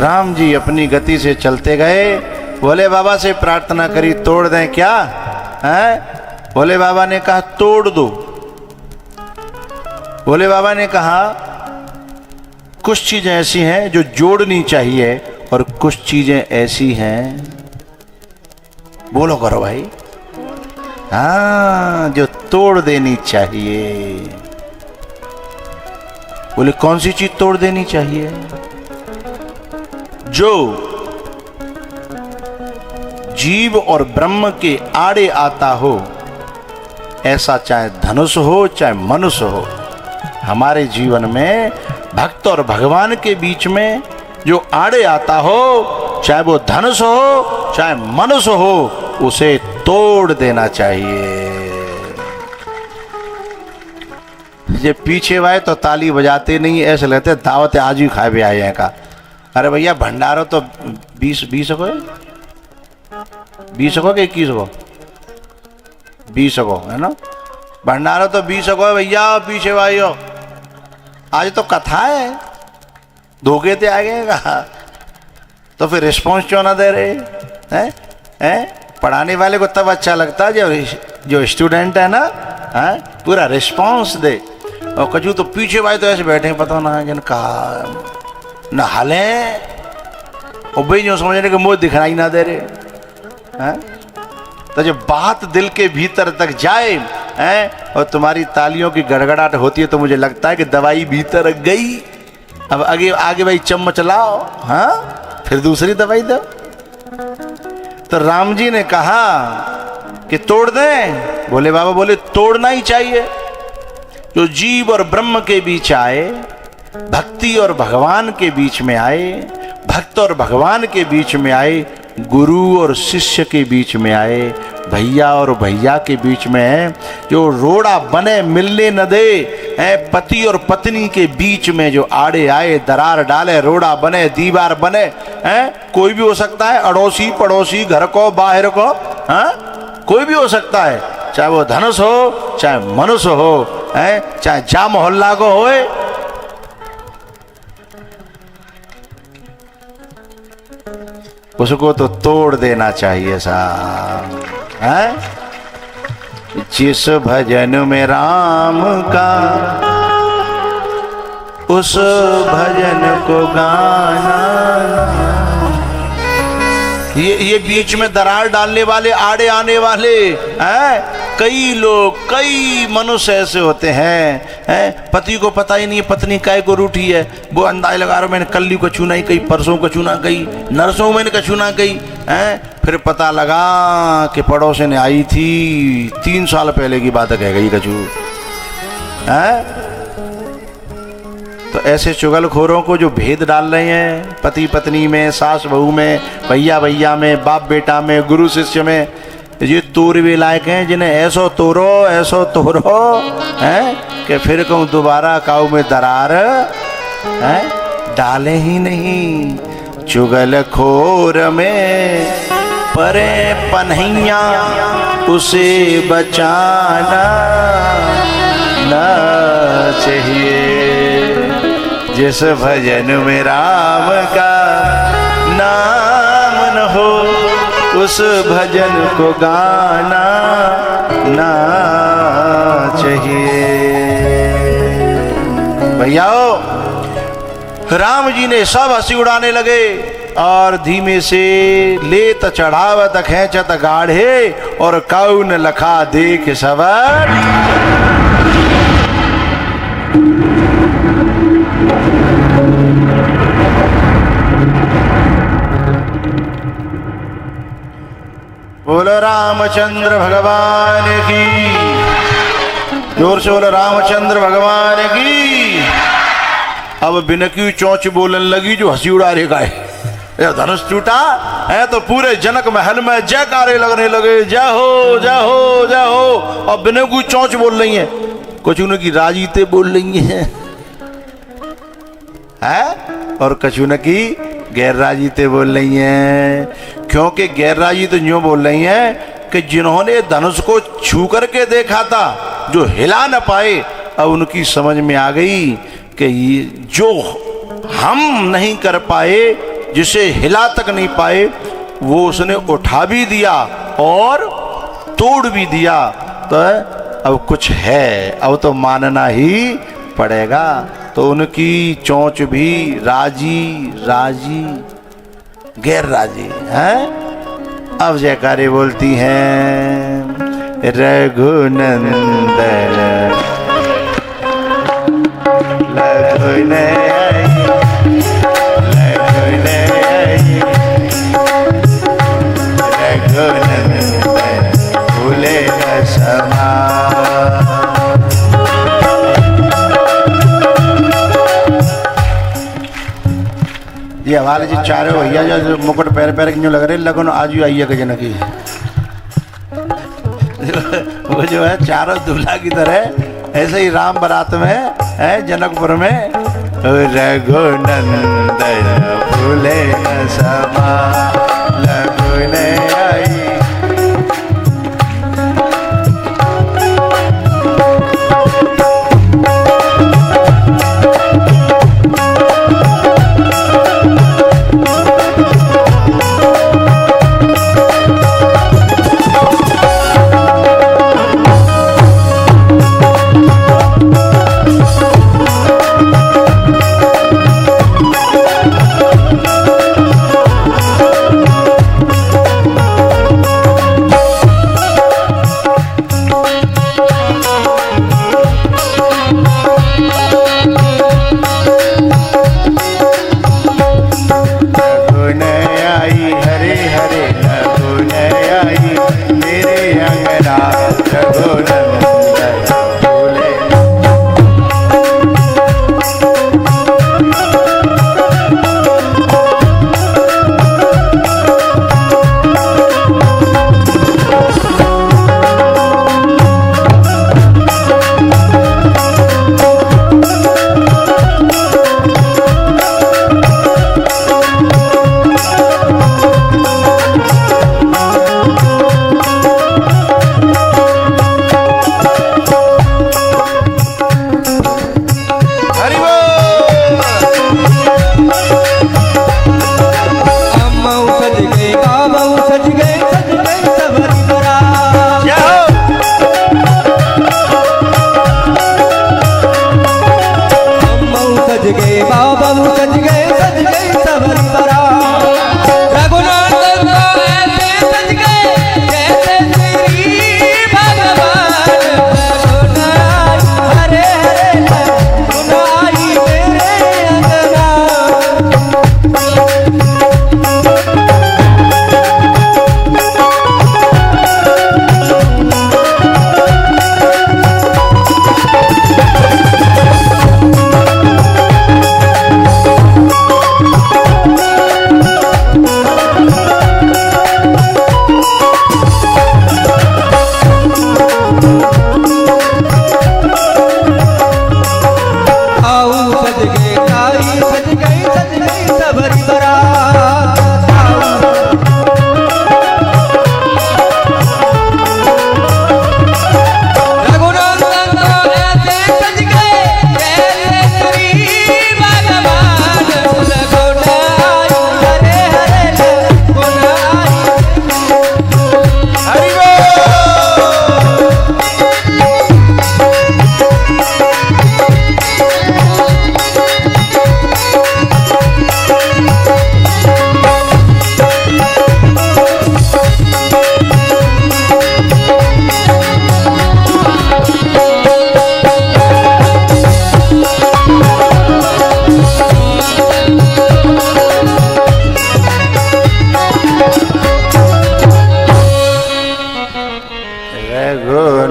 राम जी अपनी गति से चलते गए। भोले बाबा से प्रार्थना करी, तोड़ दें क्या है? भोले बाबा ने कहा तोड़ दो। भोले बाबा ने कहा कुछ चीजें ऐसी हैं जो जोड़नी चाहिए और कुछ चीजें ऐसी हैं, बोलो करो भाई, हाँ, जो तोड़ देनी चाहिए। बोले कौन सी चीज तोड़ देनी चाहिए? जो जीव और ब्रह्म के आड़े आता हो, ऐसा चाहे धनुष हो चाहे मनुष्य हो, हमारे जीवन में भक्त और भगवान के बीच में जो आड़े आता हो, चाहे वो धनुष हो चाहे मनुष्य हो, उसे तोड़ देना चाहिए। ये पीछे वाले तो ताली बजाते नहीं, ऐसे लगते दावत आज ही खाए भी आए हैं का। अरे भैया भंडारो तो 20 को 20 को कि 21 को 20 को है ना, भंडारो तो 20 को है भैया। पीछे भाइयों आज तो कथा है, धोखे थे आ गए का, तो फिर रिस्पॉन्स क्यों ना दे रहे हैं? पढ़ाने वाले को तब अच्छा लगता है जो स्टूडेंट है ना, है पूरा रिस्पॉन्स दे। और कचू तो पीछे भाई तो ऐसे बैठे हैं, पता ना जिनका न हाले और भाई जो समझने के मुंह दिखाई ना दे रहे हैं। तो जब बात दिल के भीतर तक जाए हैं और तुम्हारी तालियों की गड़गड़ाहट होती है, तो मुझे लगता है कि दवाई भीतर गई। अब आगे भाई चम्मच लाओ, हाँ, फिर दूसरी दवाई दो। तो राम जी ने कहा कि तोड़ दें। भोले बाबा बोले तोड़ना ही चाहिए। जो जीव और ब्रह्म के बीच आए, भक्ति और भगवान के बीच में आए, भक्त और भगवान के बीच में आए, गुरु और शिष्य के बीच में आए, भैया और भैया के बीच में है, जो रोड़ा बने मिलने न दे, है पति और पत्नी के बीच में जो आड़े आए, दरार डाले, रोड़ा बने, दीवार बने, है कोई भी हो सकता है, अड़ोसी पड़ोसी, घर को बाहर को, हाँ कोई भी हो सकता है, चाहे वो धनुष हो चाहे मनुष्य हो, है चाहे जा मोहल्ला को होए। उसको तो तोड़ देना चाहिए साहब, है? जिस भजन में राम का उस भजन को गाना। ये बीच में दरार डालने वाले, आड़े आने वाले हैं कई लोग, कई मनुष्य ऐसे होते हैं पति को पता ही नहीं है पत्नी काय को रूठी है, वो अंदाज लगा रहा मैंने कल को चुना ही, कई परसों को चुना, कई नरसों मैंने का चुना, कई फिर पता लगा कि पड़ोसी ने आई थी 3 साल पहले की बात कह गई कचू। तो ऐसे चुगलखोरों को जो भेद डाल रहे हैं पति पत्नी में, सास बहू में, भैया भैया में, बाप बेटा में, गुरु शिष्य में, ये तोड़वे लायक हैं जिन्हें ऐसो तोड़ो हैं कि फिर कहूँ दोबारा काऊ में दरार हैं डाले ही नहीं। चुगलखोर में परे पन्हैया उसे बचाना ना चाहिए। जिस भजन में राम का नाम न हो, उस भजन को गाना ना चाहिए। भैयाओ राम जी ने सब हंसी उड़ाने लगे और धीमे से लेत चढ़ावत खेचत गाढ़े और कौन लखा देख सवर। बोलो रामचंद्र भगवान की, जोर से बोलो रामचंद्र भगवान की। अब बिनकी चौंच बोलने लगी जो हंसी उड़ा रे गाय, धनुष टूटा है तो पूरे जनक महल में जयकारे लगने लगे, जय हो जय हो जय हो। और बिनकी चौंच बोल रही है, कुछ उनकी राजीते बोल रही है और कुछ उनकी गैर राजीते बोल रही हैं। क्योंकि गैर राजी तो यूं बोल रही हैं कि जिन्होंने धनुष को छू करके देखा था, जो हिला न पाए, अब उनकी समझ में आ गई कि जो हम नहीं कर पाए जिसे हिला तक नहीं पाए वो उसने उठा भी दिया और तोड़ भी दिया। तो अब कुछ है, अब तो मानना ही पड़ेगा। तो उनकी चोंच भी राजी राजी गैर राजी है। अब जयकारे बोलती हैं रघुनंदन फूले समा। ये हमारे जो चारों भैया जो मुकुट पैर पैर क्यों लग रहे लगन आज ही आइए जन की वो जो है चारों दूल्हा की तरह ऐसे ही राम बारात में है जनकपुर में रघुनंदन फूले समा लगने आई।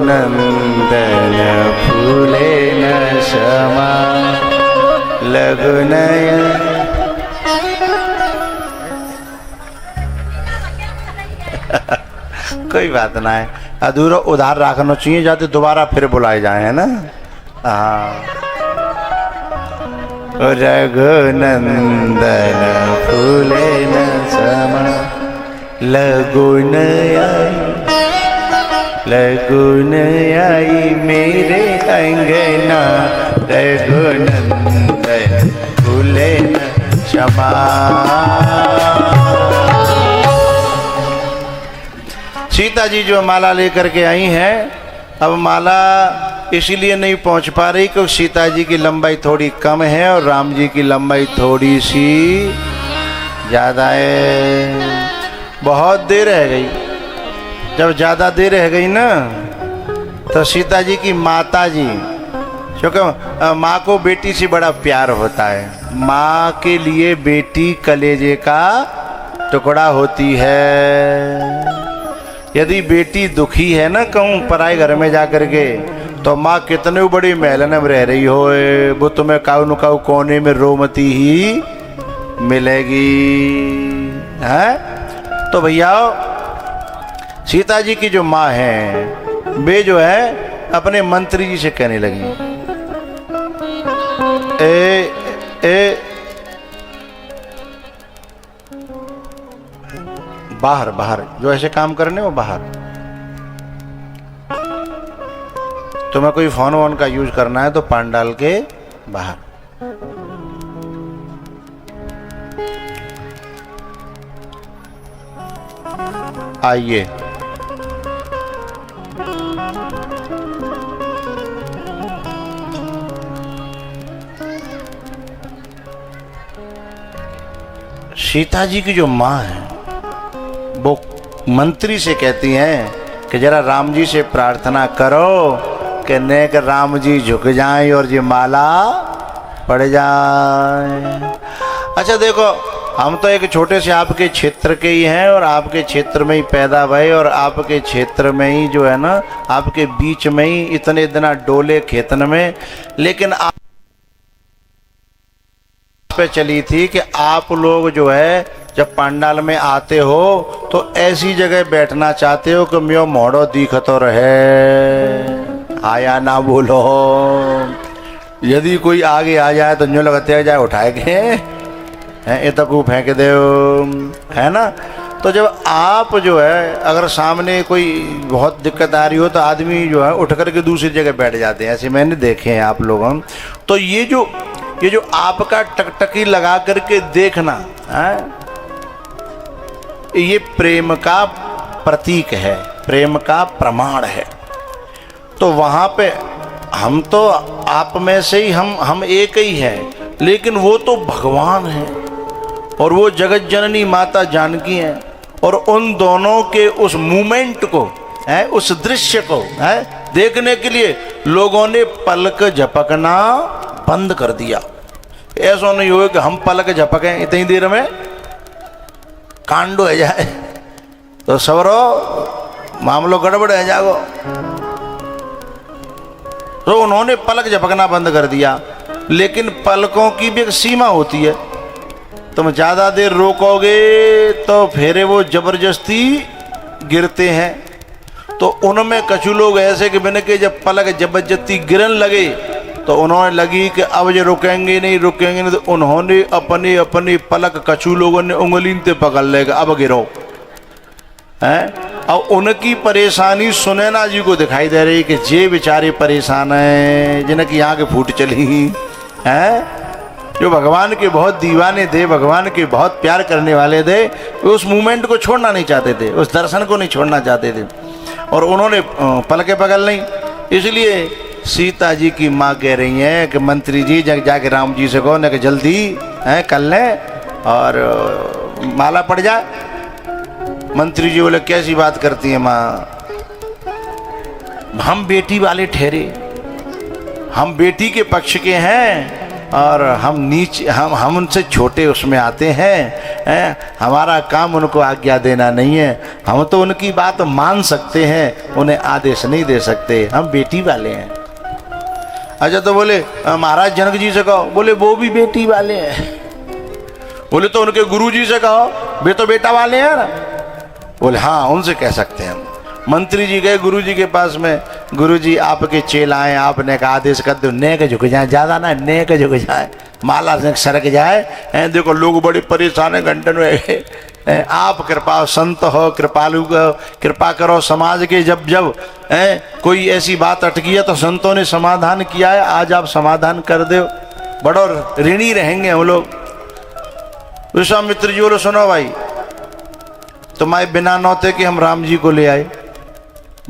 रघुनंदन फूले न क्षमा लगनय। कोई बात ना है, अधूरा उधार रखना चाहिए जाते दोबारा फिर बुलाए जाए, है ना। हाँ, रघुनंदन फूले न क्षमा लगुन लगुन आई मेरे अंगना रघुनंदन फूले न क्षमा। सीता जी जो माला लेकर के आई हैं, अब माला इसलिए नहीं पहुंच पा रही क्योंकि सीता जी की लंबाई थोड़ी कम है और राम जी की लंबाई थोड़ी सी ज़्यादा है। बहुत देर रह गई। जब ज़्यादा देर रह गई ना तो सीता जी की माता जी, क्योंकि माँ को बेटी से बड़ा प्यार होता है, माँ के लिए बेटी कलेजे का टुकड़ा होती है। यदि बेटी दुखी है ना कहूँ पराए घर में जा कर के, तो माँ कितने बड़ी महलन में रह रही हो, वो तुम्हें काऊ न काऊ कोने में रोमती ही मिलेगी है। तो भैया सीता जी की जो माँ है वे जो है अपने मंत्री जी से कहने लगी, बाहर बाहर जो ऐसे काम करने वो बाहर, तुम्हें कोई फोन वोन का यूज करना है तो पंडाल के बाहर। आइए। सीता जी की जो माँ है वो मंत्री से कहती हैं कि जरा राम जी से प्रार्थना करो कि नेक राम जी झुक जाएं और ये माला पड़ जाए। अच्छा देखो, हम तो एक छोटे से आपके क्षेत्र के ही हैं और आपके क्षेत्र में ही पैदा भये और आपके क्षेत्र में ही जो है ना, आपके बीच में ही इतने दिन डोले खेतन में, लेकिन आप पे चली थी कि आप लोग जो है जब पंडाल में आते हो तो ऐसी जगह बैठना चाहते हो कि म्यो मोड़ो दिखतो रहे, आया ना बोलो। यदि कोई आगे आ जाए तो जो लगते जाए उठाए के ये तक फेंक दे, है ना। तो जब आप जो है अगर सामने कोई बहुत दिक्कत आ रही हो तो आदमी जो है उठ करके दूसरी जगह बैठ जाते हैं, ऐसे मैंने देखे हैं आप लोग। तो ये जो आपका टकटकी लगा करके देखना है, ये प्रेम का प्रतीक है, प्रेम का प्रमाण है। तो वहाँ पे हम तो आप में से ही हम एक ही हैं, लेकिन वो तो भगवान है और वो जगत जननी माता जानकी हैं। और उन दोनों के उस मूवमेंट को है, उस दृश्य को है देखने के लिए लोगों ने पलक झपकना बंद कर दिया। ऐसा नहीं हो कि हम पलक झपकें इतनी देर में कांड हो जाए तो सवरो मामलो गड़बड़ है जागो। तो उन्होंने पलक झपकना बंद कर दिया, लेकिन पलकों की भी एक सीमा होती है। तुम ज्यादा देर रोकोगे तो फिर वो जबरदस्ती गिरते हैं। तो उनमें कछु लोग ऐसे कि मैंने कि जब पलक जबरदस्ती गिरन लगे तो उन्होंने लगी कि अब ये रुकेंगे नहीं तो उन्होंने अपनी अपनी पलक कछु लोगों ने उंगली ते पकड़ लेगा, अब गिरो हैं। और उनकी परेशानी सुनैना जी को दिखाई दे रही कि जे बेचारे परेशान हैं, जिनकी आंखें फूट चली हैं, जो भगवान के बहुत दीवाने थे, भगवान के बहुत प्यार करने वाले थे, वे उस मूवमेंट को छोड़ना नहीं चाहते थे, उस दर्शन को नहीं छोड़ना चाहते थे और उन्होंने पलकें पकड़ ली। इसलिए सीता जी की माँ कह रही हैं कि मंत्री जी जाके राम जी से कहो न कि जल्दी है कर लें और माला पड़ जाए। मंत्री जी बोले कैसी बात करती हैं माँ, हम बेटी वाले ठहरे, हम बेटी के पक्ष के हैं और हम उनसे छोटे उसमें आते हैं, हमारा काम उनको आज्ञा देना नहीं है। हम तो उनकी बात मान सकते हैं, उन्हें आदेश नहीं दे सकते, हम बेटी वाले हैं। अच्छा तो बोले महाराज जनक जी से कहो, बोले वो भी बेटी वाले हैं। बोले तो उनके गुरु जी से कहो, वे तो बेटा वाले हैं ना। बोले हाँ उनसे कह सकते हैं। मंत्री जी गए गुरु जी के पास में, गुरु जी आपके चेलाएं, आपने का आदेश कर दो नेक झुक जाए, ज्यादा ना नेक झुक जाए, माला से सरक जाए। देखो लोग बड़े परेशान है, घंटन में आप कृपा संत हो, कृपालु हो, कृपा करो समाज के। जब जब कोई ऐसी बात अटकी है तो संतों ने समाधान किया है, आज आप समाधान कर दो, बड़ो ऋणी रहेंगे हम लोग। विश्वामित्र जी बोले सुनो भाई, तुम्हारे बिना नौते के हम राम जी को ले आए।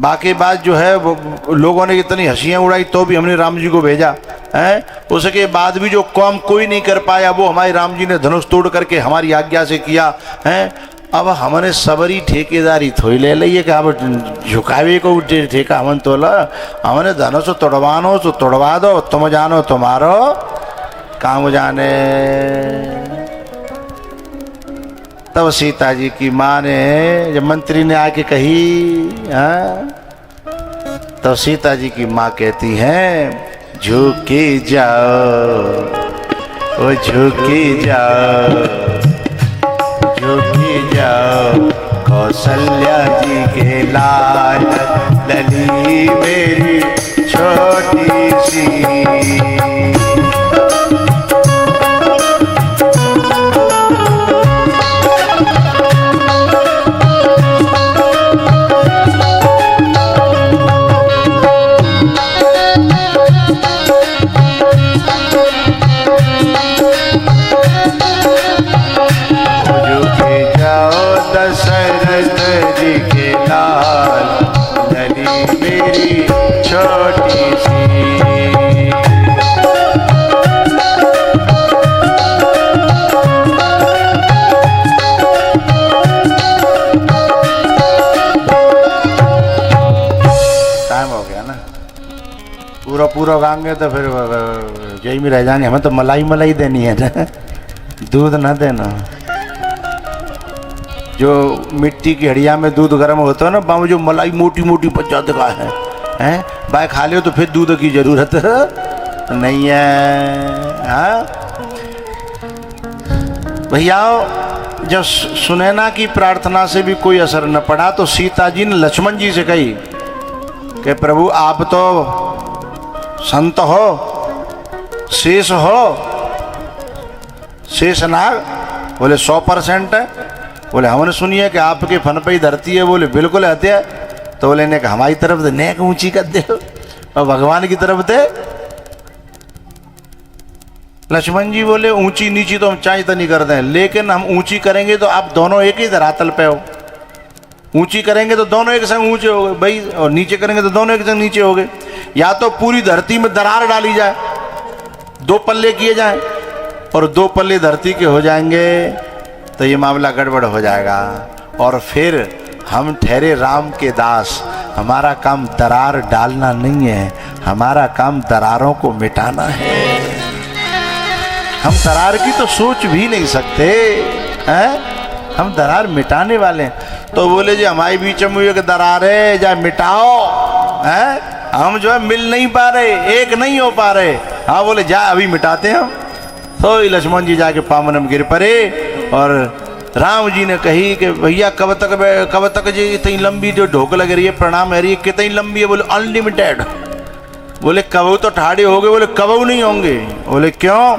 बाकी बात जो है वो लोगों ने इतनी हंसियां उड़ाई तो भी हमने राम जी को भेजा है। उसके बाद भी जो काम कोई नहीं कर पाया वो हमारे राम जी ने धनुष तोड़ करके हमारी आज्ञा से किया है। अब हमने सबरी ठेकेदारी थोड़ी ले ली कि अब झुकावे को ठेका हमन तोला, हमने धनुष तोड़वानो तो तोड़वा दो, तुम जानो तुम्हारो काम जाने। तब सीता जी की माँ ने, जब मंत्री ने आके कही, तब सीता जी की माँ कहती हैं झुके जाओ, ओ झुके जाओ, झुके जाओ कौशल्या जी के लाल, लली मेरी छोटी सी। पूरा गाएंगे तो फिर जय में रह जाएंगे। हमें तो मलाई मलाई देनी है ना, दूध ना देना। जो मिट्टी की हड़िया में दूध गर्म होता है ना, बाबू जो मलाई मोटी मोटी बच्चा दिखा है, हैं भाई खा लियो तो फिर दूध की जरूरत नहीं है। हाँ भैया, जब सुनैना की प्रार्थना से भी कोई असर न पड़ा तो सीता जी ने लक्ष्मण जी से कही कि प्रभु आप तो संत हो, शेष हो, शेष नाग। बोले 100% है। बोले हमने सुनी है कि आपके फन पे ही धरती है। बोले बिल्कुल हत्या। तो बोले ने हमारी तरफ से नेक ऊंची कर दे और भगवान की तरफ से। लक्ष्मण जी बोले ऊंची नीची तो हम चाहे तो नहीं करते हैं, लेकिन हम ऊंची करेंगे तो आप दोनों एक ही धरातल पे हो। ऊंची करेंगे तो दोनों एक संग ऊंचे हो गए भाई, और नीचे करेंगे तो दोनों एक संग नीचे हो गए। या तो पूरी धरती में दरार डाली जाए, 2 पल्ले किए जाएं, और 2 पल्ले धरती के हो जाएंगे तो ये मामला गड़बड़ हो जाएगा। और फिर हम ठहरे राम के दास। हमारा काम दरार डालना नहीं है, हमारा काम दरारों को मिटाना है। हम दरार की तो सोच भी नहीं सकते हैं, हम दरार मिटाने वाले हैं। तो बोले जी हमारे बीच में एक दरार है, जा मिटाओ। हैं हम जो है मिल नहीं पा रहे, एक नहीं हो पा रहे। हाँ बोले जा अभी मिटाते हैं हम। तो लक्ष्मण जी जाके पामन में गिर पड़े और राम जी ने कही कि भैया कब तक जी इतनी लंबी जो ढोक लग रही है, प्रणाम है रही है, कितनी लंबी है? बोले अनलिमिटेड। बोले कबू तो ठाड़े हो गए? बोले कबू नहीं होंगे। बोले क्यों?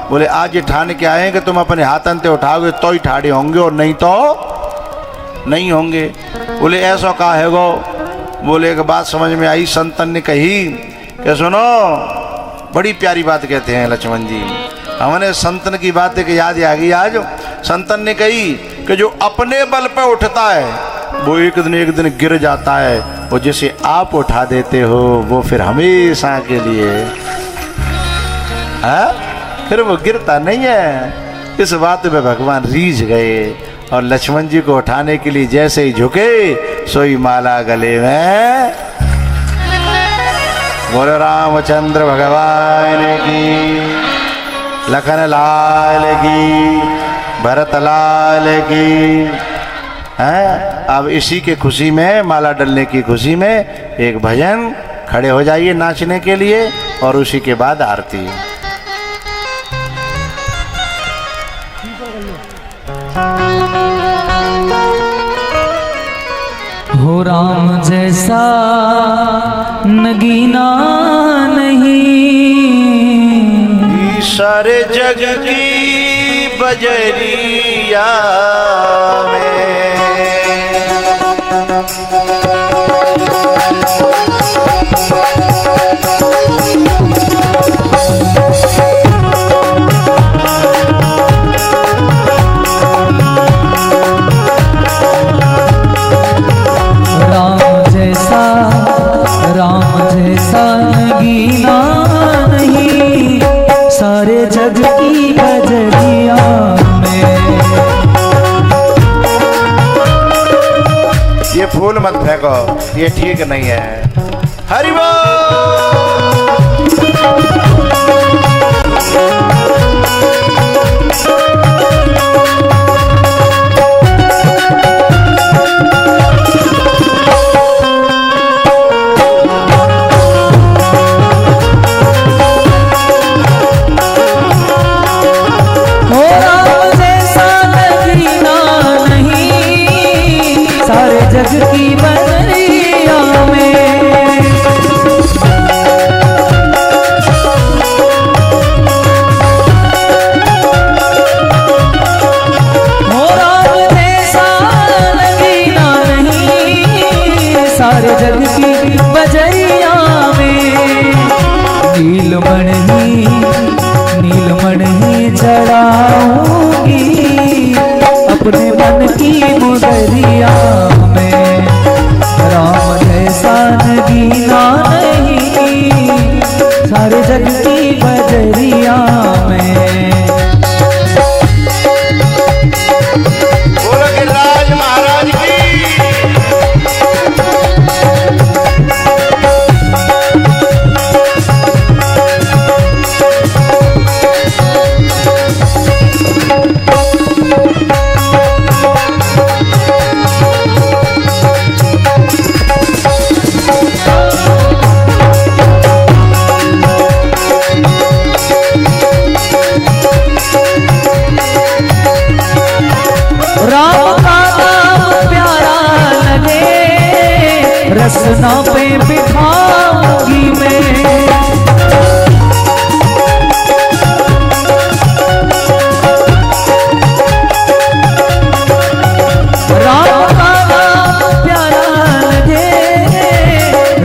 बोले आज ये ठान के आए कि तुम अपने हाथ अंते उठाओगे तो ही ठाड़े होंगे और नहीं तो नहीं होंगे। बोले ऐसा कहा है गो? बोले एक बात समझ में आई, संतन ने कही कि सुनो, बड़ी प्यारी बात कहते हैं लक्ष्मण जी। हमने संतन की बात एक याद आ गई आज। संतन ने कही कि जो अपने बल पे उठता है वो एक दिन गिर जाता है, और जिसे आप उठा देते हो वो फिर हमेशा के लिए फिर वो गिरता नहीं है। इस बात पे भगवान रीझ गए और लक्ष्मण जी को उठाने के लिए जैसे ही झुके सोई माला गले में। बोलो रामचंद्र भगवान की, लखन लाल की, भरत लाल की। अब इसी के खुशी में, माला डलने की खुशी में एक भजन, खड़े हो जाइए नाचने के लिए और उसी के बाद आरती। हो राम जैसा नगीना नहीं, सारे जग की बजरिया में। फूल मत फेंको, ये ठीक नहीं है। हरि बोल। हो राम जैसा नगीना नहीं सारे जग की बदरिया में। हो राम जैसा नगीना नहीं सारे जग की बजरिया में। नीलमण ही चढ़ाऊंगी अपने मन की मुदरिया में। राम जैसा नगीना नहीं सारे जग की बजरिया में। बोलो कि राज महाराज की। राम का नाम प्यारा लगे रसना पे बिठाऊंगी मैं। राम का नाम प्यारा लगे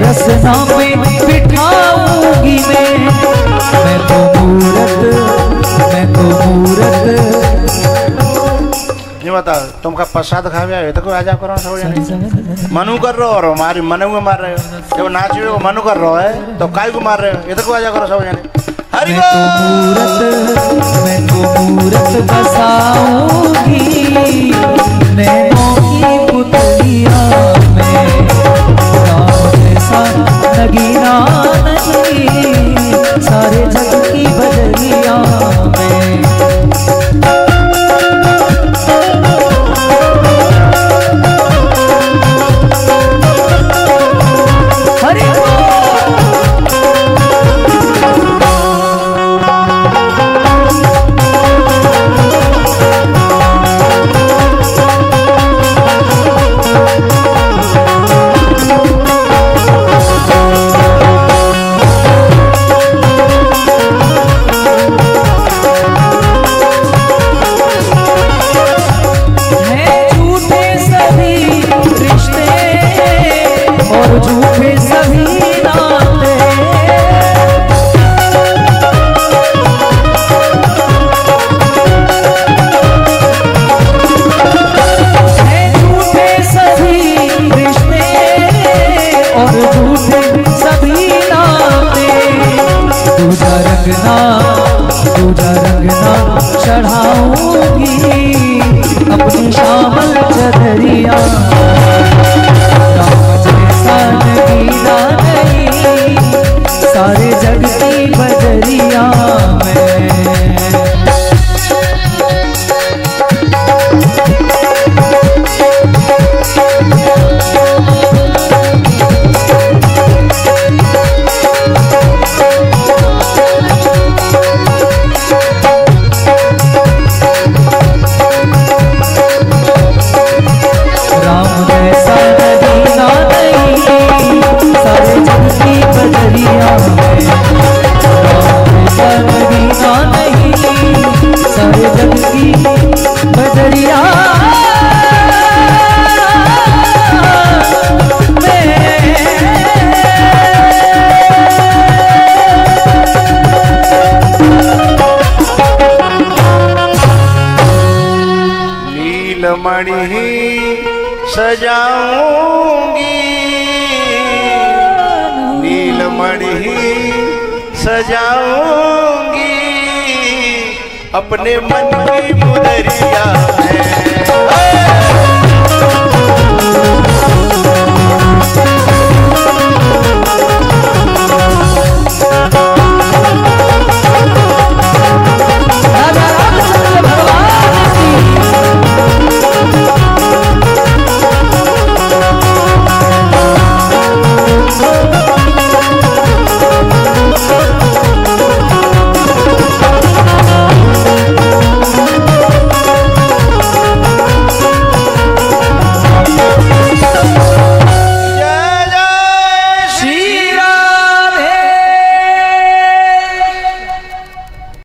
रसना पे बिठाऊंगी मैं तो मूरत ये बता तुमका प्रसाद खावे आए तो कोई आजा करो सब जने मनु कर रहे हो और हमारी मनु में मार रहे हो। जब नाच रहे हो मनु कर रहे हो है तो काय को मार रहे हो, ये तो कोई आजा करो सब जने। हरि मैं तो मूरत बसाऊंगी नैनों की पुतलिया में। राम जैसा नगीना नहीं सारे जग की बदलिया में। हरि झूठे सभी नाते। झूठे सभी रिश्ते और झूठे सभी नाते। दूजा रंगना चढ़ाऊंगी अपनी शामल चदरिया। नगीना नहीं सारे जग की बजरिया में। राम जैसा नगीना नहीं सारे जग की बजरिया में। राम जैसा नगीना नहीं सारे जग की बजरिया नीलमणि सजाऊंगी, नीलमणि सजाऊंगी अपने मन की मुदरिया में।